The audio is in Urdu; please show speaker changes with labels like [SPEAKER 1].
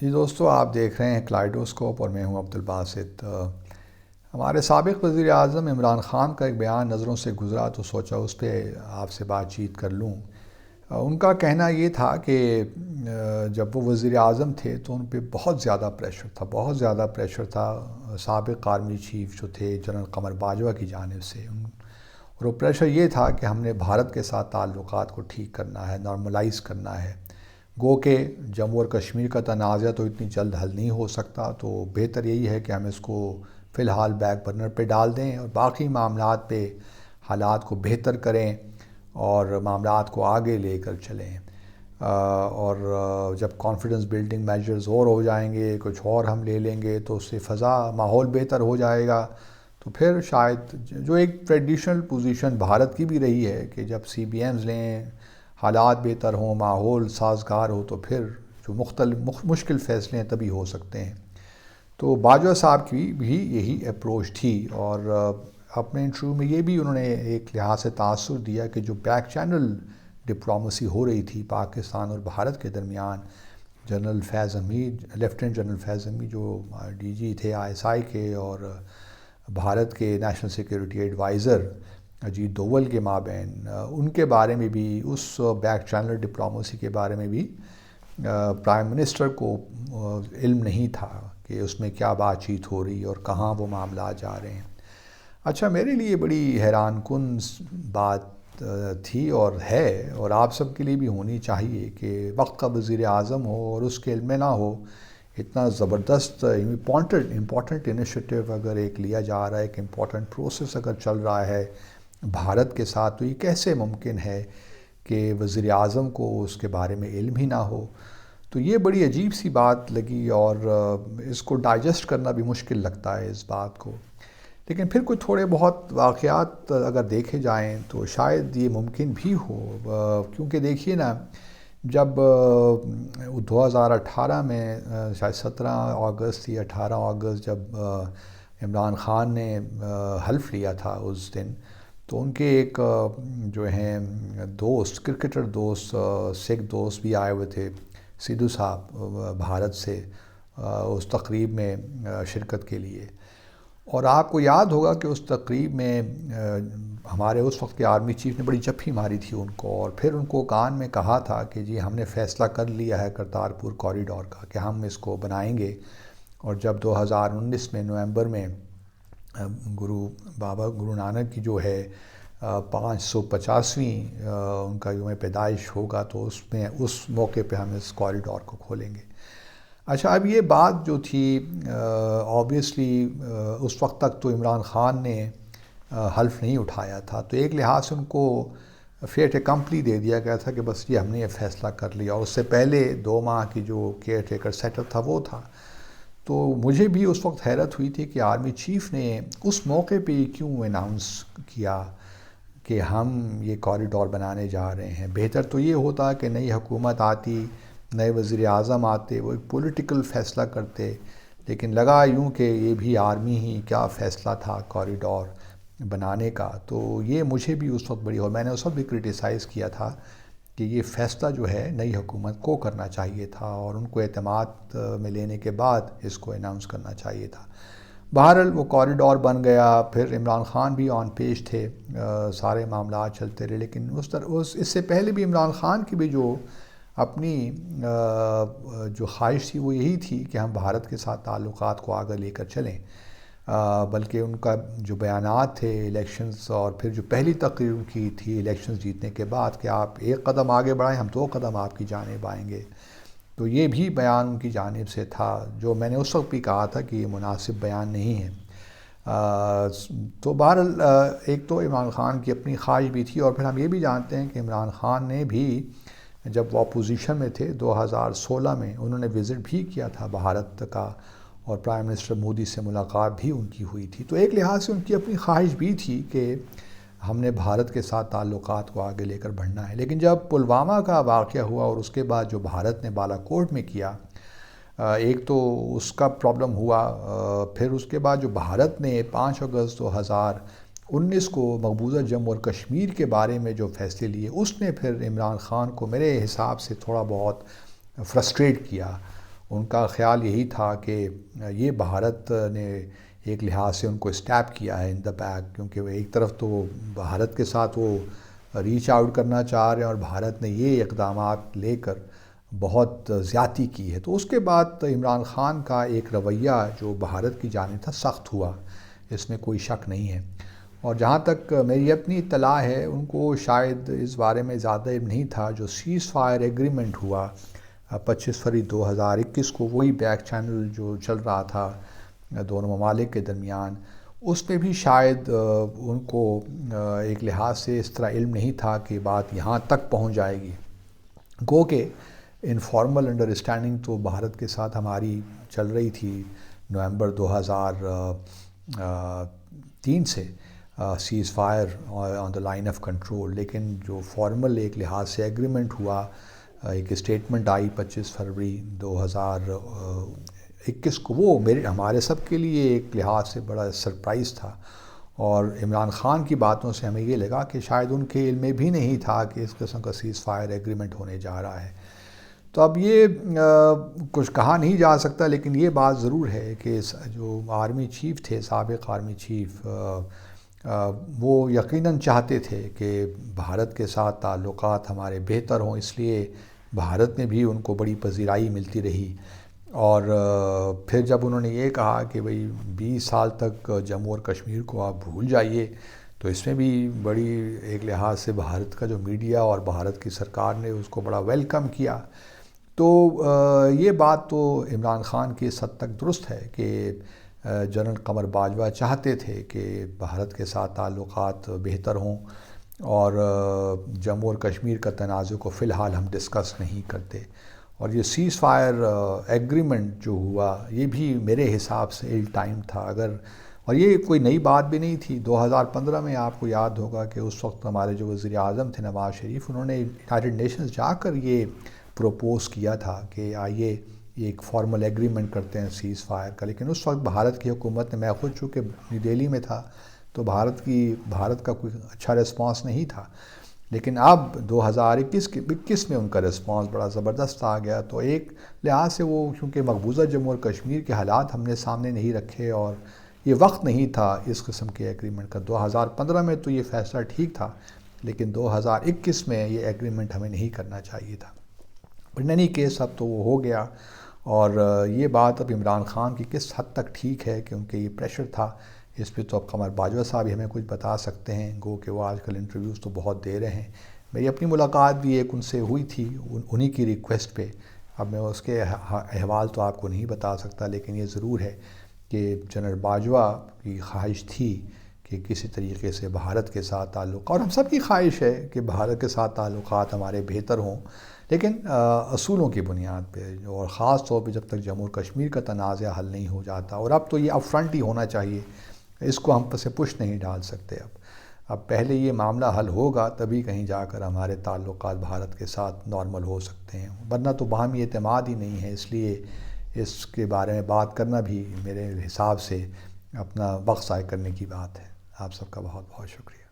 [SPEAKER 1] جی دوستو، آپ دیکھ رہے ہیں کلائڈوسکوپ اور میں ہوں عبدالباسط۔ ہمارے سابق وزیر اعظم عمران خان کا ایک بیان نظروں سے گزرا تو سوچا اس پہ آپ سے بات چیت کر لوں۔ ان کا کہنا یہ تھا کہ جب وہ وزیر اعظم تھے تو ان پہ بہت زیادہ پریشر تھا، سابق آرمی چیف جو تھے جنرل قمر باجوہ کی جانب سے۔ اور وہ پریشر یہ تھا کہ ہم نے بھارت کے ساتھ تعلقات کو ٹھیک کرنا ہے، نارملائز کرنا ہے۔ گو کہ جموں اور کشمیر کا تنازع تو اتنی جلد حل نہیں ہو سکتا، تو بہتر یہی ہے کہ ہم اس کو فی الحال بیک برنر پہ ڈال دیں اور باقی معاملات پہ حالات کو بہتر کریں اور معاملات کو آگے لے کر چلیں۔ اور جب کانفیڈنس بلڈنگ میجرز اور ہو جائیں گے، کچھ اور ہم لے لیں گے تو اس سے ماحول بہتر ہو جائے گا۔ تو پھر شاید جو ایک ٹریڈیشنل پوزیشن بھارت کی بھی رہی ہے کہ جب سی بی ایمز لیں، حالات بہتر ہوں، ماحول سازگار ہو، تو پھر جو مشکل فیصلے ہیں تبھی ہو سکتے ہیں۔ تو باجوہ صاحب کی بھی یہی اپروچ تھی، اور اپنے انٹرویو میں یہ بھی انہوں نے ایک لحاظ سے تاثر دیا کہ جو بیک چینل ڈپلومیسی ہو رہی تھی پاکستان اور بھارت کے درمیان، جنرل فیض حمید، لیفٹیننٹ جنرل فیض حمید جو ڈی جی تھے آئی ایس آئی کے، اور بھارت کے national security advisor Ajit Doval کے مابین، ان کے بارے میں بھی، اس بیک چینل ڈپلومیسی کے بارے میں بھی پرائم منسٹر کو علم نہیں تھا کہ اس میں کیا بات چیت ہو رہی اور کہاں وہ معاملات جا رہے ہیں۔ اچھا، میرے لیے بڑی حیران کن بات تھی اور ہے، اور آپ سب کے لیے بھی ہونی چاہیے، کہ وقت کا وزیر اعظم ہو اور اس کے علم میں نہ ہو اتنا زبردست امپورٹنٹ انیشیٹو اگر ایک لیا جا رہا ہے، ایک امپورٹنٹ پروسیس اگر چل رہا ہے بھارت کے ساتھ، تو یہ کیسے ممکن ہے کہ وزیر اعظم کو اس کے بارے میں علم ہی نہ ہو؟ تو یہ بڑی عجیب سی بات لگی، اور اس کو ڈائجسٹ کرنا بھی مشکل لگتا ہے اس بات کو۔ لیکن پھر کوئی تھوڑے بہت واقعات اگر دیکھے جائیں تو شاید یہ ممکن بھی ہو، کیونکہ دیکھیے نا، جب 2018 میں شاید 17 اگست یا 18 اگست، جب عمران خان نے حلف لیا تھا اس دن، تو ان کے ایک جو ہیں دوست، کرکٹر دوست، سکھ دوست بھی آئے ہوئے تھے، سدھو صاحب، بھارت سے، اس تقریب میں شرکت کے لیے۔ اور آپ کو یاد ہوگا کہ اس تقریب میں ہمارے اس وقت کے آرمی چیف نے بڑی جپھی ماری تھی ان کو، اور پھر ان کو کان میں کہا تھا کہ جی ہم نے فیصلہ کر لیا ہے کرتارپور کوریڈور کا، کہ ہم اس کو بنائیں گے۔ اور جب 2019 میں نومبر میں بابا گرو نانک کی جو ہے 550ویں ان کا یوم پیدائش ہوگا، تو اس موقع پہ ہم اس کوریڈور کو کھولیں گے۔ اچھا، اب یہ بات جو تھی، آبویسلی اس وقت تک تو عمران خان نے حلف نہیں اٹھایا تھا، تو ایک لحاظ سے ان کو فیٹ اکمپلی دے دیا گیا تھا کہ بس یہ ہم نے یہ فیصلہ کر لیا، اور اس سے پہلے 2 ماہ کی جو کیئر ٹیکر سیٹ اپ تھا وہ تھا۔ تو مجھے بھی اس وقت حیرت ہوئی تھی کہ آرمی چیف نے اس موقع پہ کیوں اناؤنس کیا کہ ہم یہ کوریڈور بنانے جا رہے ہیں۔ بہتر تو یہ ہوتا کہ نئی حکومت آتی، نئے وزیر اعظم آتے، وہ ایک پولیٹیکل فیصلہ کرتے، لیکن لگا یوں کہ یہ بھی آرمی ہی کیا فیصلہ تھا کوریڈور بنانے کا۔ تو یہ مجھے بھی اس وقت اور میں نے اس وقت بھی کرٹیسائز کیا تھا کہ یہ فیصلہ جو ہے نئی حکومت کو کرنا چاہیے تھا، اور ان کو اعتماد میں لینے کے بعد اس کو اناؤنس کرنا چاہیے تھا۔ بہرحال وہ کوریڈور بن گیا، پھر عمران خان بھی آن پیج تھے، سارے معاملات چلتے رہے، لیکن اس سے پہلے بھی عمران خان کی بھی جو اپنی جو خواہش تھی وہ یہی تھی کہ ہم بھارت کے ساتھ تعلقات کو آگے لے کر چلیں۔ بلکہ ان کا جو بیانات تھے الیکشنز، اور پھر جو پہلی تقریر ان کی تھی الیکشنز جیتنے کے بعد کہ آپ 1 قدم آگے بڑھائیں، ہم 2 قدم آپ کی جانب آئیں گے، تو یہ بھی بیان ان کی جانب سے تھا، جو میں نے اس وقت بھی کہا تھا کہ یہ مناسب بیان نہیں ہے۔ تو بہرحال ایک تو عمران خان کی اپنی خواہش بھی تھی، اور پھر ہم یہ بھی جانتے ہیں کہ عمران خان نے بھی جب وہ اپوزیشن میں تھے 2016 میں، انہوں نے وزٹ بھی کیا تھا بھارت کا، اور پرائم منسٹر مودی سے ملاقات بھی ان کی ہوئی تھی۔ تو ایک لحاظ سے ان کی اپنی خواہش بھی تھی کہ ہم نے بھارت کے ساتھ تعلقات کو آگے لے کر بڑھنا ہے۔ لیکن جب پلوامہ کا واقعہ ہوا اور اس کے بعد جو بھارت نے بالا کوٹ میں کیا، ایک تو اس کا پرابلم ہوا، پھر اس کے بعد جو بھارت نے 5 اگست 2019 کو مقبوضہ جموں اور کشمیر کے بارے میں جو فیصلے لیے، اس نے پھر عمران خان کو میرے حساب سے تھوڑا بہت فرسٹریٹ کیا، ان کا خیال یہی تھا کہ یہ بھارت نے ایک لحاظ سے ان کو اسٹیپ کیا ہے ان دا بیک، کیونکہ وہ ایک طرف تو بھارت کے ساتھ وہ ریچ آؤٹ کرنا چاہ رہے ہیں اور بھارت نے یہ اقدامات لے کر بہت زیادتی کی ہے۔ تو اس کے بعد عمران خان کا ایک رویہ جو بھارت کی جانب تھا سخت ہوا، اس میں کوئی شک نہیں ہے۔ اور جہاں تک میری اپنی اطلاع ہے، ان کو شاید اس بارے میں زیادہ علم نہیں تھا، جو سیز فائر ایگریمنٹ ہوا 25 فروری 2021 کو، وہی بیک چینل جو چل رہا تھا دونوں ممالک کے درمیان، اس پہ بھی شاید ان کو ایک لحاظ سے اس طرح علم نہیں تھا کہ بات یہاں تک پہنچ جائے گی۔ گو کہ انفارمل انڈرسٹینڈنگ تو بھارت کے ساتھ ہماری چل رہی تھی نومبر 2003 سے، cease fire on the line of control, لیکن جو فارمل ایک لحاظ سے ایگریمنٹ ہوا، ایک اسٹیٹمنٹ آئی 25 فروری 2021 کو، وہ ہمارے سب کے لیے ایک لحاظ سے بڑا سرپرائز تھا۔ اور عمران خان کی باتوں سے ہمیں یہ لگا کہ شاید ان کے علم میں بھی نہیں تھا کہ اس قسم کا سیز فائر ایگریمنٹ ہونے جا رہا ہے۔ تو اب یہ کچھ کہا نہیں جا سکتا، لیکن یہ بات ضرور ہے کہ جو آرمی چیف تھے، سابق آرمی چیف، وہ یقیناً چاہتے تھے کہ بھارت کے ساتھ تعلقات ہمارے بہتر ہوں، اس لیے بھارت میں بھی ان کو بڑی پذیرائی ملتی رہی۔ اور پھر جب انہوں نے یہ کہا کہ بھئی 20 سال تک جموں اور کشمیر کو آپ بھول جائیے، تو اس میں بھی بڑی ایک لحاظ سے بھارت کا جو میڈیا اور بھارت کی سرکار نے اس کو بڑا ویلکم کیا۔ تو یہ بات تو عمران خان کی اس حد تک درست ہے کہ جنرل قمر باجوہ چاہتے تھے کہ بھارت کے ساتھ تعلقات بہتر ہوں، اور جموں اور کشمیر کا تنازع کو فی الحال ہم ڈسکس نہیں کرتے۔ اور یہ سیز فائر ایگریمنٹ جو ہوا، یہ بھی میرے حساب سے ایل ٹائم تھا، اور یہ کوئی نئی بات بھی نہیں تھی۔ 2015 میں آپ کو یاد ہوگا کہ اس وقت ہمارے جو وزیر اعظم تھے نواز شریف، انہوں نے یونائیٹڈ نیشنز جا کر یہ پروپوز کیا تھا کہ آئیے ایک فارمل ایگریمنٹ کرتے ہیں سیز فائر کا، لیکن اس وقت بھارت کی حکومت نے، میں خود چونکہ نیو دہلی میں تھا تو بھارت کا کوئی اچھا رسپانس نہیں تھا، لیکن اب 2021 میں ان کا رسپانس بڑا زبردست آ گیا۔ تو ایک لحاظ سے وہ کیونکہ مقبوضہ جموں اور کشمیر کے حالات ہم نے سامنے نہیں رکھے، اور یہ وقت نہیں تھا اس قسم کے ایگریمنٹ کا۔ 2015 میں تو یہ فیصلہ ٹھیک تھا، لیکن 2021 میں یہ ایگریمنٹ ہمیں نہیں کرنا چاہیے تھا۔ ان اینی کیس اب تو وہ ہو گیا، اور یہ بات اب عمران خان کی کس حد تک ٹھیک ہے کہ ان کے یہ پریشر تھا، اس پہ تو اب قمر باجوہ صاحب ہی ہمیں کچھ بتا سکتے ہیں، گو کہ وہ آج کل انٹرویوز تو بہت دے رہے ہیں۔ میری اپنی ملاقات بھی ایک ان سے ہوئی تھی انہی کی ریکویسٹ پہ، اب میں اس کے احوال تو آپ کو نہیں بتا سکتا، لیکن یہ ضرور ہے کہ جنرل باجوہ کی خواہش تھی کہ کسی طریقے سے بھارت کے ساتھ تعلق، اور ہم سب کی خواہش ہے کہ بھارت کے ساتھ تعلقات ہمارے بہتر ہوں، لیکن اصولوں کی بنیاد پہ، اور خاص طور پہ جب تک جموں کشمیر کا تنازع حل نہیں ہو جاتا، اور اب تو یہ اپ فرنٹ ہی ہونا چاہیے، اس کو ہم سے پش نہیں ڈال سکتے۔ اب پہلے یہ معاملہ حل ہوگا تبھی کہیں جا کر ہمارے تعلقات بھارت کے ساتھ نارمل ہو سکتے ہیں، ورنہ تو باہمی اعتماد ہی نہیں ہے، اس لیے اس کے بارے میں بات کرنا بھی میرے حساب سے اپنا وقت ضائع کرنے کی بات ہے۔ آپ سب کا بہت بہت شکریہ۔